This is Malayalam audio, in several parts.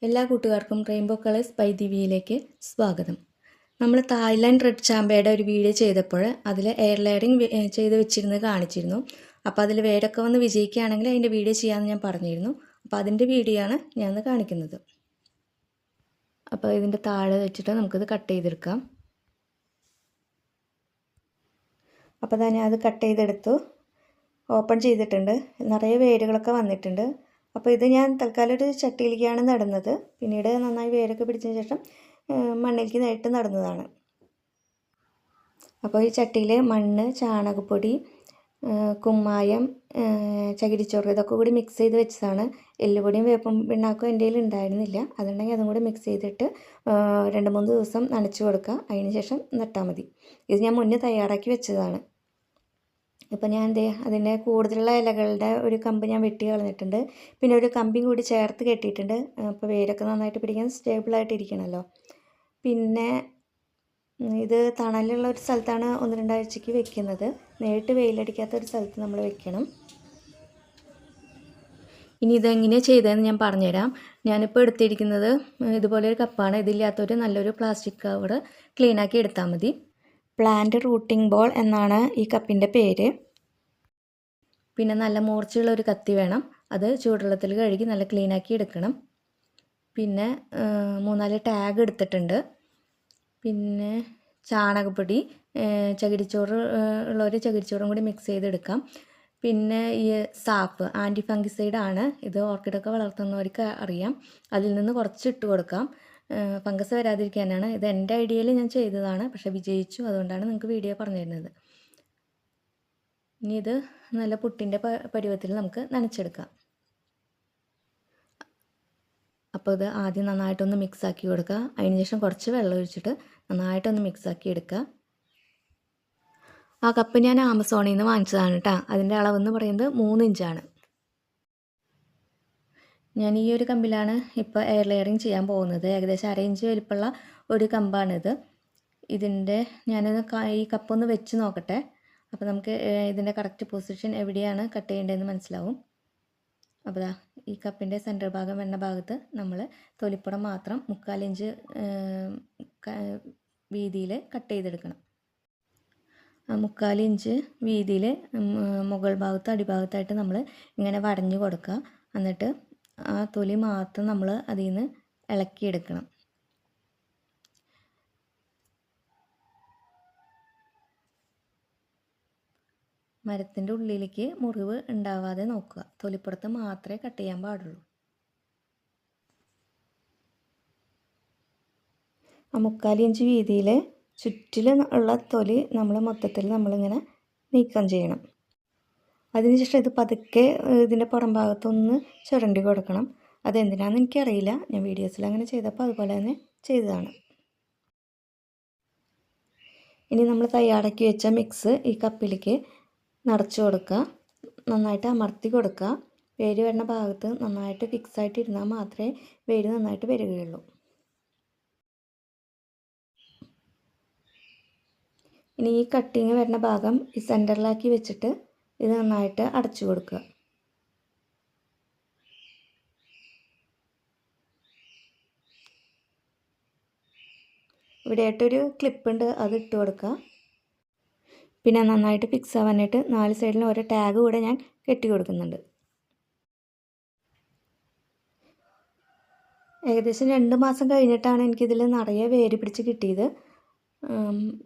എല്ലാ കൂട്ടുകാർക്കും റെയിൻബോ കളേഴ്സ് ബൈ ദിവ്യയിലേക്ക് സ്വാഗതം. നമ്മൾ തായ്ലാൻഡ് റെഡ് ചാമ്പയുടെ ഒരു വീഡിയോ ചെയ്തപ്പോൾ അതിൽ എയർ ലെയറിങ് ചെയ്ത് വെച്ചിരുന്നത് കാണിച്ചിരുന്നു. അപ്പോൾ അതിൽ വേരൊക്കെ വന്ന് വിജയിക്കുകയാണെങ്കിൽ അതിൻ്റെ വീഡിയോ ചെയ്യാമെന്ന് ഞാൻ പറഞ്ഞിരുന്നു. അപ്പോൾ അതിൻ്റെ വീഡിയോ ആണ് ഞാൻ കാണിക്കുന്നത്. അപ്പോൾ ഇതിൻ്റെ താഴെ വെച്ചിട്ട് നമുക്കിത് കട്ട് ചെയ്തെടുക്കാം. അപ്പോൾ തന്നെ അത് കട്ട് ചെയ്തെടുത്തു, ഓപ്പൺ ചെയ്തിട്ടുണ്ട്. നിറയെ വേരുകളൊക്കെ വന്നിട്ടുണ്ട്. അപ്പോൾ ഇത് ഞാൻ തൽക്കാലം ഒരു ചട്ടിയിലേക്കാണ് നടുന്നത്. പിന്നീട് നന്നായി വേരൊക്കെ പിടിച്ചതിന് ശേഷം മണ്ണിലേക്ക് നേരിട്ട് നടുന്നതാണ്. അപ്പോൾ ഈ ചട്ടിയിൽ മണ്ണ്, ചാണകപ്പൊടി, കുമ്മായം, ചകിരിച്ചോറ് ഇതൊക്കെ കൂടി മിക്സ് ചെയ്ത് വെച്ചതാണ്. എല്ലുപൊടിയും വേപ്പും പിണ്ണാക്കും എൻ്റെ കയ്യിൽ ഉണ്ടായിരുന്നില്ല. അതുണ്ടെങ്കിൽ അതും കൂടി മിക്സ് ചെയ്തിട്ട് 2-3 ദിവസം നനച്ച് കൊടുക്കുക. അതിന് ശേഷം നട്ടാൽ മതി. ഇത് ഞാൻ മുന്നേ തയ്യാറാക്കി വെച്ചതാണ്. ഇപ്പം ഞാൻ അതിൻ്റെ കൂടുതലുള്ള ഇലകളുടെ ഒരു കമ്പ് ഞാൻ വെട്ടി കളഞ്ഞിട്ടുണ്ട്. പിന്നെ ഒരു കമ്പിയും കൂടി ചേർത്ത് കെട്ടിയിട്ടുണ്ട്. അപ്പോൾ വേരൊക്കെ നന്നായിട്ട് പിടിക്കാൻ സ്റ്റേബിളായിട്ട് ഇരിക്കണമല്ലോ. പിന്നെ ഇത് തണലുള്ള ഒരു സ്ഥലത്താണ് 1-2 ആഴ്ചയ്ക്ക് വെക്കുന്നത്. നേരിട്ട് വെയിലടിക്കാത്ത ഒരു സ്ഥലത്ത് നമ്മൾ വെക്കണം. ഇനി ഇതെങ്ങനെയാണ് ചെയ്തതെന്ന് ഞാൻ പറഞ്ഞുതരാം. ഞാനിപ്പോൾ എടുത്തിരിക്കുന്നത് ഇതുപോലെ ഒരു കപ്പാണ്. ഇതില്ലാത്തൊരു നല്ലൊരു പ്ലാസ്റ്റിക് കവർ ക്ലീനാക്കി എടുത്താൽ മതി. പ്ലാന്റ് റൂട്ടിംഗ് ബോൾ എന്നാണ് ഈ കപ്പിൻ്റെ പേര്. പിന്നെ നല്ല മൂർച്ചയുള്ള ഒരു കത്തി വേണം. അത് ചൂടുവെള്ളത്തിൽ കഴുകി നല്ല ക്ലീനാക്കി എടുക്കണം. പിന്നെ 3-4 ടാഗ് എടുത്തിട്ടുണ്ട്. പിന്നെ ചാണകപ്പൊടി, ചകിരിച്ചോറ് ഉള്ളൊരു ചകിരിച്ചോറും കൂടി മിക്സ് ചെയ്തെടുക്കാം. പിന്നെ ഈ സാഫ് ആൻറ്റി ഫംഗിസൈഡ് ആണ്. ഇത് ഓർക്കിഡൊക്കെ വളർത്തുന്നവർക്ക് അറിയാം. അതിൽ നിന്ന് കുറച്ച് ഇട്ട് കൊടുക്കാം. ഫംഗസ് വരാതിരിക്കാനാണ്. ഇത് എൻ്റെ ഐഡിയയിൽ ഞാൻ ചെയ്തതാണ്, പക്ഷേ വിജയിച്ചു. അതുകൊണ്ടാണ് നിങ്ങൾക്ക് വീഡിയോ പറഞ്ഞു തരുന്നത്. ഇനി ഇത് നല്ല പുട്ടിൻ്റെ പരുവത്തിൽ നമുക്ക് നനച്ചെടുക്കാം. അപ്പോൾ ഇത് ആദ്യം നന്നായിട്ടൊന്ന് മിക്സാക്കി കൊടുക്കുക. അതിന് ശേഷം കുറച്ച് വെള്ളം ഒഴിച്ചിട്ട് നന്നായിട്ടൊന്ന് മിക്സാക്കി എടുക്കുക. ആ കപ്പ് ഞാൻ ആമസോണിൽ നിന്ന് വാങ്ങിച്ചതാണ് കേട്ടോ. അതിൻ്റെ അളവെന്ന് പറയുന്നത് 3 ഇഞ്ചാണ്. ഞാൻ ഈ ഒരു കമ്പിലാണ് ഇപ്പോൾ എയർ ലെയറിങ് ചെയ്യാൻ പോകുന്നത്. ഏകദേശം 1/2 ഇഞ്ച് വലിപ്പമുള്ള ഒരു കമ്പാണിത്. ഇതിൻ്റെ ഞാനൊന്ന് ഈ കപ്പൊന്ന് വെച്ച് നോക്കട്ടെ. അപ്പോൾ നമുക്ക് ഇതിൻ്റെ കറക്റ്റ് പൊസിഷൻ എവിടെയാണ് കട്ട് ചെയ്യേണ്ടതെന്ന് മനസ്സിലാവും. അപ്പോൾ ഈ കപ്പിൻ്റെ സെൻറ്റർ ഭാഗം വരുന്ന ഭാഗത്ത് നമ്മൾ തൊലിപ്പുറം മാത്രം 3/4 ഇഞ്ച് വീതിയിൽ കട്ട് ചെയ്തെടുക്കണം. 3/4 ഇഞ്ച് വീതിയിൽ മുകൾ ഭാഗത്ത് അടിഭാഗത്തായിട്ട് നമ്മൾ ഇങ്ങനെ വരഞ്ഞു കൊടുക്കുക. എന്നിട്ട് ആ തൊലി മാത്രം നമ്മൾ അതിൽ നിന്ന് ഇളക്കിയെടുക്കണം. മരത്തിൻ്റെ ഉള്ളിലേക്ക് മുറിവ് ഉണ്ടാവാതെ നോക്കുക. തൊലിപ്പുറത്ത് മാത്രമേ കട്ട് ചെയ്യാൻ പാടുള്ളൂ. ആ 3/4 ഇഞ്ച് വീതിയിൽ ചുറ്റിലും ഉള്ള തൊലി മൊത്തത്തിൽ നമ്മളിങ്ങനെ നീക്കം ചെയ്യണം. അതിനുശേഷം ഇത് പതുക്കെ ഇതിൻ്റെ പുറം ഭാഗത്തൊന്ന് ചുരണ്ടി കൊടുക്കണം. അതെന്തിനാണെന്ന് എനിക്കറിയില്ല. ഞാൻ വീഡിയോസിൽ അങ്ങനെ ചെയ്തപ്പോൾ അതുപോലെ തന്നെ ചെയ്തതാണ്. ഇനി നമ്മൾ തയ്യാറാക്കി വെച്ച മിക്സ് ഈ കപ്പിലേക്ക് നിറച്ച് കൊടുക്കുക. നന്നായിട്ട് അമർത്തി കൊടുക്കുക. വേര് വരുന്ന ഭാഗത്ത് നന്നായിട്ട് ഫിക്സായിട്ട് ഇരുന്നാൽ മാത്രമേ വേര് നന്നായിട്ട് വരികയുള്ളൂ. ഇനി ഈ കട്ടിങ് വരുന്ന ഭാഗം ഈ സെൻറ്ററിലാക്കി വെച്ചിട്ട് ഇത് നന്നായിട്ട് അടച്ചു കൊടുക്കുക. ഇവിടെയായിട്ടൊരു ക്ലിപ്പുണ്ട്, അത് ഇട്ട് കൊടുക്കുക. പിന്നെ നന്നായിട്ട് ഫിക്സ് ആവാനായിട്ട് 4 സൈഡിലും ഓരോ ടാഗ് കൂടെ ഞാൻ കെട്ടി കൊടുക്കുന്നുണ്ട്. ഏകദേശം 2 മാസം കഴിഞ്ഞിട്ടാണ് എനിക്കിതിൽ നിറയെ വേര് പിടിച്ച് കിട്ടിയത്.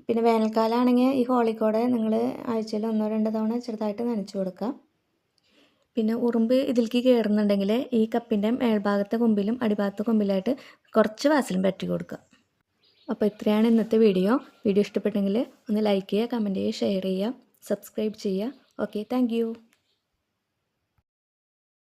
പിന്നെ വേനൽക്കാലമാണെങ്കിൽ ഈ ഹോളിക്കോടെ നിങ്ങൾ ആഴ്ചയിൽ 1-2 തവണ ചെറുതായിട്ട് നനച്ചു കൊടുക്കുക. പിന്നെ ഉറുമ്പ് ഇതിലേക്ക് കയറുന്നുണ്ടെങ്കിൽ ഈ കപ്പിൻ്റെ മേൽഭാഗത്തെ കൊമ്പിലും അടിഭാഗത്തെ കൊമ്പിലായിട്ട് കുറച്ച് വാസലിൻ പറ്റി കൊടുക്കുക. അപ്പോൾ ഇത്രയാണ് ഇന്നത്തെ വീഡിയോ. വീഡിയോ ഇഷ്ടപ്പെട്ടെങ്കിൽ ഒന്ന് ലൈക്ക് ചെയ്യുക, കമൻറ്റ് ചെയ്യുക, ഷെയർ ചെയ്യുക, സബ്സ്ക്രൈബ് ചെയ്യുക. Okay, thank you.